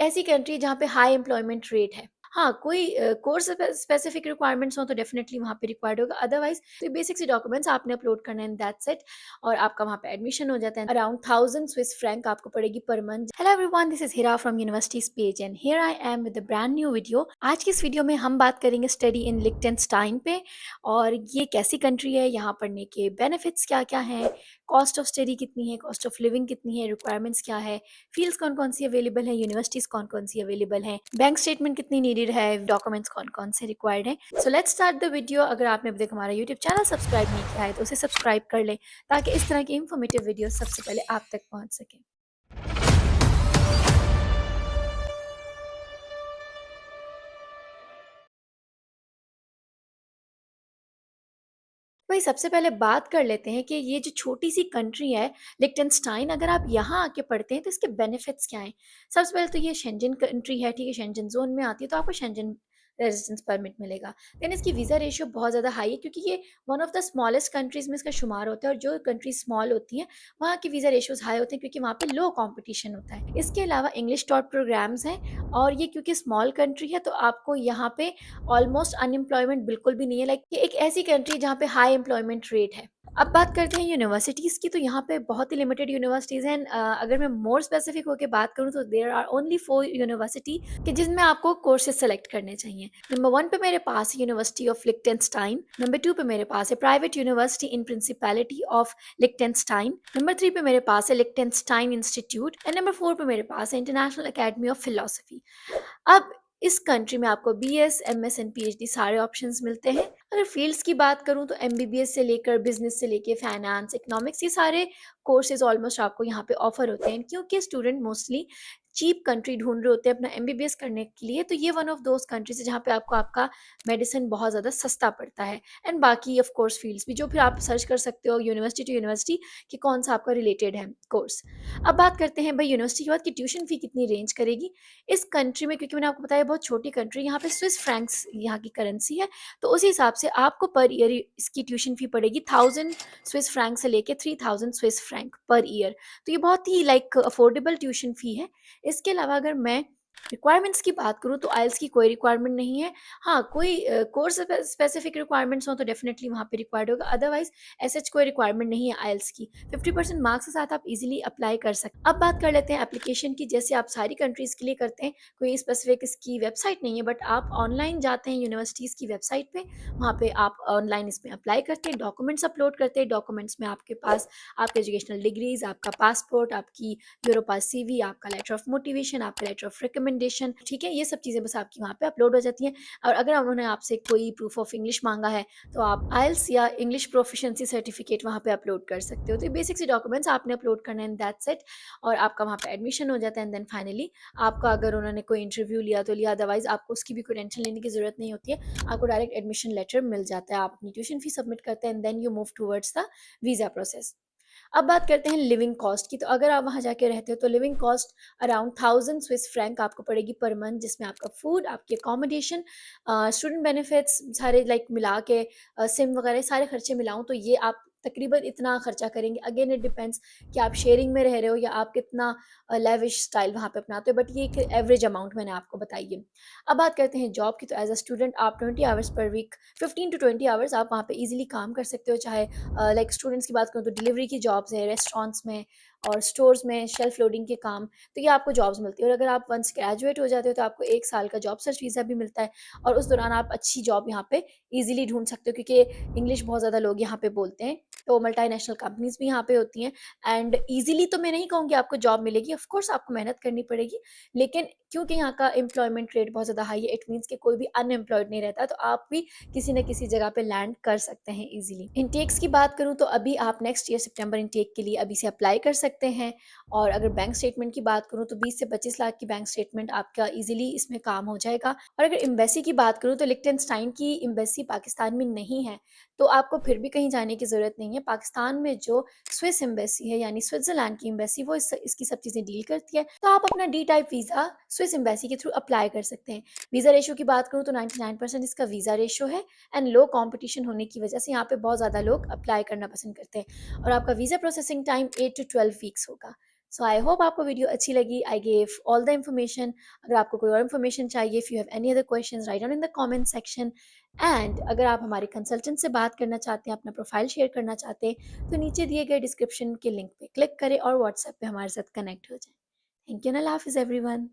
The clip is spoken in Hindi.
ऐसी कंट्री है जहाँ पे हाई एम्प्लॉयमेंट रेट है। हाँ, कोई कोर्स स्पेसिफिक रिक्वायरमेंट्स हो तो डेफिनिटली वहाँ पे रिक्वायर्ड होगा, अदरवाइज़ तो बेसिक से डॉक्यूमेंट्स आपने अपलोड करने हैं एंड दैट्स इट और आपका वहाँ पे एडमिशन हो जाता है। अराउंड 1000 स्विस फ्रैंक आपको पड़ेगी per month. Hello everyone, this is Hira from universities page and here I am with a brand new video. आज की इस वीडियो में हम बात करेंगे स्टडी इन लिechtenstein पे और ये कैसी कंट्री है, यहाँ पढ़ने के बेनिफिट्स क्या-क्या हैं, कॉस्ट ऑफ स्टडी कितनी है, कॉस्ट ऑफ लिविंग कितनी है, रिक्वायरमेंट्स क्या है, फील्ड्स कौन-कौन सी अवेलेबल है, यूनिवर्सिटीज़ कौन-कौन सी अवेलेबल हैं, बैंक स्टेटमेंट कितनी नीडेड है, डॉक्यूमेंट्स कौन-कौन से रिक्वायर्ड हैं। So let's start the video. अगर आपने अभी तक हमारा यूट्यूब चैनल सब्सक्राइब नहीं किया है तो उसे सब्सक्राइब कर लें ताकि इस तरह की इन्फॉर्मेटिव वीडियो सबसे पहले आप तक पहुँच सकें। वही सबसे पहले बात कर लेते हैं कि ये जो छोटी-सी कंट्री है लिechtenstein, अगर आप यहाँ आके पढ़ते हैं तो इसके बेनिफिट्स क्या हैं? सबसे पहले तो ये शेंजन कंट्री है, ठीक है? शेंजन ज़ोन में आती है तो आपको शेंजन रेज़िडेंस परमिट मिलेगा। देन इसकी वीज़ा रेशियो बहुत ज़्यादा हाई है क्योंकि ये one of the smallest countries में इसका शुमार होता है और जो कंट्रीज़ स्मॉल होती हैं, वहाँ की वीज़ा रेशियोज़ हाई होते हैं क्योंकि वहाँ पे लो कॉम्पिटिशन होता है। इसके अलावा इंग्लिश टॉट प्रोग्राम्स हैं और ये क्योंकि स्मॉल कंट्री है तो आपको यहाँ पे ऑलमोस्ट अनएम्प्लॉयमेंट बिल्कुल भी नहीं है। लाइक ये एक ऐसी कंट्री है जहाँ पे हाई एम्प्लॉयमेंट रेट है। अब बात करते हैं यूनिवर्सिटीज़ की, तो यहाँ पे बहुत ही लिमिटेड यूनिवर्सिटीज़ हैं। अगर मैं मोर स्पेसिफिक होके बात करूँ तो देयर आर ओनली 4 यूनिवर्सिटी कि जिनमें आपको कोर्सेज़ सेलेक्ट करने चाहिए। नंबर 1 पे मेरे पास है यूनिवर्सिटी ऑफ लिechtenstein, नंबर 2 पे मेरे पास है private university in principality of लिechtenstein, नंबर 3 पे मेरे पास है लिechtenstein इंस्टीट्यूट एंड नंबर 4 पे मेरे पास है इंटरनेशनल अकेडमी ऑफ फिलॉसफी। अब इस कंट्री में आपको बीएस, एमएस एंड पीएचडी सारे ऑप्शंस मिलते हैं। अगर फील्ड्स की बात करूँ तो एमबीबीएस से लेकर बिज़नेस से लेके फाइनेंस, इकोनॉमिक्स, ये सारे कोर्सेज़ ऑलमोस्ट आपको यहाँ पे ऑफ़र होते हैं क्योंकि स्टूडेंट मोस्टली चीप कंट्री ढूँढ रहे होते हैं अपना एमबीबीएस करने के लिए, तो ये वन ऑफ दोज़ कंट्रीज़ है जहाँ पे आपको आपका मेडिसिन बहुत ज़्यादा सस्ता पड़ता है एंड बाकी ऑफ कोर्स फील्ड्स भी जो फिर आप सर्च कर सकते हो यूनिवर्सिटी टू यूनिवर्सिटी कि कौन-सा आपका रिलेटेड है कोर्स। अब बात करते हैं भई यूनिवर्सिटी के बाद कि ट्यूशन फ़ी कितनी रेंज करेगी। इस कंट्री में, क्योंकि मैंने आपको बताया बहुत छोटी कंट्री, यहाँ पे स्विस फ्रैंक्स यहाँ की करेंसी है, तो उसी हिसाब से आपको पर ईयर इसकी ट्यूशन फ़ी पड़ेगी 1000 स्विस फ्रैंक से लेके 3000 स्विस फ्रैंक पर ईयर। तो ये बहुत ही लाइक अफोर्डेबल ट्यूशन फ़ी है। इसके अलावा अगर मैं रिक्वायरमेंट्स की बात करूँ तो आइल्स की कोई रिक्वायरमेंट नहीं है। हाँ, कोई कोर्स स्पेसिफिक रिक्वायरमेंट्स हो तो डेफिनिटली वहाँ पे रिक्वायर्ड होगा, अदरवाइज़ ऐसा कोई रिक्वायरमेंट नहीं है आइल्स की। 50% मार्क्स के साथ आप ईज़िली अप्लाई कर सकते हैं। अब बात कर लेते हैं एप्लीकेशन की, जैसे आप सारी कंट्रीज़ के लिए करते हैं, कोई स्पेसिफिक इसकी वेबसाइट नहीं है, बट आप ऑनलाइन जाते हैं यूनिवर्सिटीज़ की वेबसाइट पे, वहाँ पे आप ऑनलाइन इसमें अप्लाई करते हैं, डॉक्यूमेंट्स अपलोड करते हैं। डॉक्यूमेंट्स में आपके पास आपके एजुकेशनल डिग्रीज़, आपका पासपोर्ट, आपकी यूरोपास सीवी, आपका लेटर ऑफ मोटिवेशन, आपका लेटर ऑफ रिकमेंडेशन, ठीक है? ये सब चीज़ें बस आपकी वहाँ पे अपलोड हो जाती हैं। और अगर उन्होंने आपसे कोई प्रूफ ऑफ इंग्लिश माँगा है, तो आप आइल्स या इंग्लिश प्रोफिशिएंसी सर्टिफिकेट वहाँ पे अपलोड कर सकते हो। तो ये बेसिक से डॉक्यूमेंट्स आपने अपलोड करने हैं एंड दैट्स इट और आपका वहाँ पे एडमिशन हो जाता है एंड देन फाइनली आपका अगर उन्होंने कोई इंटरव्यू लिया तो लिया, अदरवाइज़ आपको उसकी भी कोई टेंशन लेने की ज़रूरत नहीं होती है। आपको डायरेक्ट एडमिशन लेटर मिल जाता है। आप अपनी ट्यूशन फीस सबमिट करते हैं and then you move towards the visa process. अब बात करते हैं लिविंग कॉस्ट की, तो अगर आप वहाँ जाके रहते हो तो living cost around 1000 Swiss franc आपको पड़ेगी पर मंथ, जिसमें आपका फूड, आपकी अकोमोडेशन, स्टूडेंट बेनिफिट्स सारे लाइक मिला के सिम वगैरह सारे खर्चे मिलाऊँ तो ये आप तकरीबन इतना खर्चा करेंगे। अगेन इट डिपेंड्स कि आप शेयरिंग में रह रहे हो या आप कितना लेविश स्टाइल वहाँ पे अपनाते हो, बट ये एक एवरेज अमाउंट मैंने आपको बताई है। अब बात करते हैं जॉब की, तो एज़ अ स्टूडेंट आप 20 hours per week, 15 to 20 hours आप वहाँ पे ईज़िली काम कर सकते हो। चाहे लाइक स्टूडेंट्स की बात करूँ तो डिलीवरी की जॉब्स है रेस्टोरेंट्स में और स्टोर्स में शेल्फ लोडिंग के काम, तो ये आपको जॉब्स मिलती है। और अगर आप वंस ग्रेजुएट हो जाते हो तो आपको 1 साल का जॉब सर्च वीज़ा भी मिलता है और उस दौरान आप अच्छी जॉब यहाँ पे ईज़िली ढूँढ सकते हो क्योंकि इंग्लिश बहुत ज़्यादा लोग यहाँ पे बोलते हैं, तो मल्टीनेशनल कंपनीज़ भी यहाँ पे होती हैं एंड ईज़िली तो मैं नहीं कहूँगी आपको जॉब मिलेगी, ऑफ कोर्स आपको मेहनत करनी पड़ेगी, लेकिन क्योंकि यहाँ का एम्प्लॉयमेंट रेट बहुत ज़्यादा हाई है, इट मीन्स कि कोई भी अनएम्प्लॉयड नहीं रहता, तो आप भी किसी न किसी जगह पे लैंड कर सकते हैं ईज़िली। इनटेक्स की बात करूँ तो अभी आप नेक्स्ट ईयर सितंबर इनटेक के लिए अभी से अप्लाई कर सकते हैं और अगर बैंक स्टेटमेंट की बात करूँ तो 20 से 25 लाख की बैंक स्टेटमेंट आपका ईज़िली इसमें काम हो जाएगा। और अगर एम्बेसी की बात करूँ तो लिechtenstein की एम्बेसी पाकिस्तान में नहीं है, तो आपको फिर भी कहीं जाने की ज़रूरत नहीं है। पाकिस्तान में जो स्विस एम्बेसी है यानी स्विट्ज़रलैंड की एम्बेसी, वो इसकी सब चीज़ें डील करती है, तो आप अपना D type visa Swiss embassy के थ्रू अप्लाई कर सकते हैं। वीज़ा रेशियो की बात करूँ तो 99% इसका वीज़ा रेशियो है एंड लो कंपटीशन होने की वजह से यहाँ पे बहुत ज़्यादा लोग अप्लाई करना पसंद करते हैं और आपका visa processing time 8 to 12 weeks होगा। सो आई होप आपको वीडियो अच्छी लगी। I gave all the information. अगर आपको कोई और इन्फॉर्मेशन चाहिए, if you have any other questions, write down in the comment section. And अगर आप हमारे कंसल्टेंट से बात करना चाहते हैं, अपना प्रोफाइल शेयर करना चाहते हैं, तो नीचे दिए गए डिस्क्रिप्शन के लिंक पे क्लिक करें और व्हाट्सएप पे हमारे साथ कनेक्ट हो जाएं। थैंक यू एंड अल्लाह हाफिज़ एवरीवन।